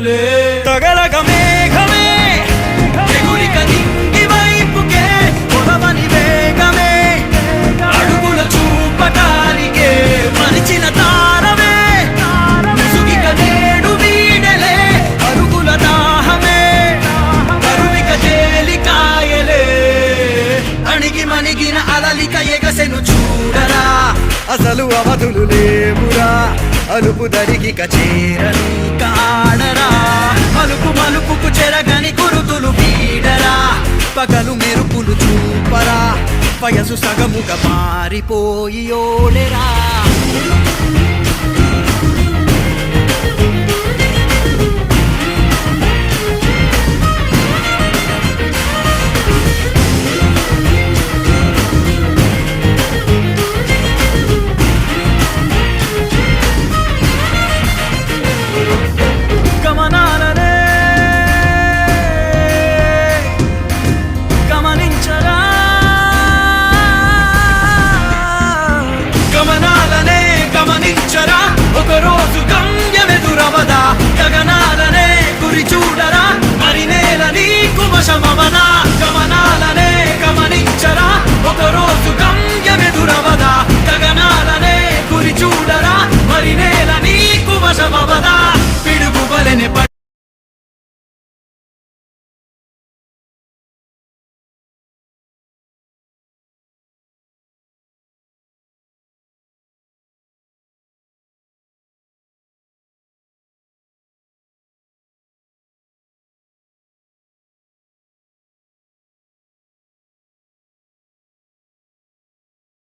వదులులే తగలగ మేఘమే ఎగురిక నింగి వైపుకే పొడవని వేగమే అడుగుల చూపటానికే మరిచిన తారమే ముసుగిక నేడు వీడలే అరుగుల దాహమే కరువిక తేలికాయలే అణిగి మణిగిన అలలిక ఎగసెను చూడరా అసలు అవధులు లేవురా అలుపు దరిగిక చేరని కాడరా మలుపు మలుపుకు చెరగని గురుతులు వీడరా పగలు మెరుపులు చూపరా వయసు సగముగా మారిపోయి ఓడెరా గమనాలనే గమనించరా గమనాలనే గమనించరా ఒకరోజు గమ్యమెదురవదా గగనాలనే గురి చూడరా మరి నేల నీకు వశమవదా గమనాలనే గమనించరా ఒకరోజు గమ్యమెదురవదా గగనాలనే గురి చూడరా మరి నేల నీకు వశమవదా పిడుగు వలెనే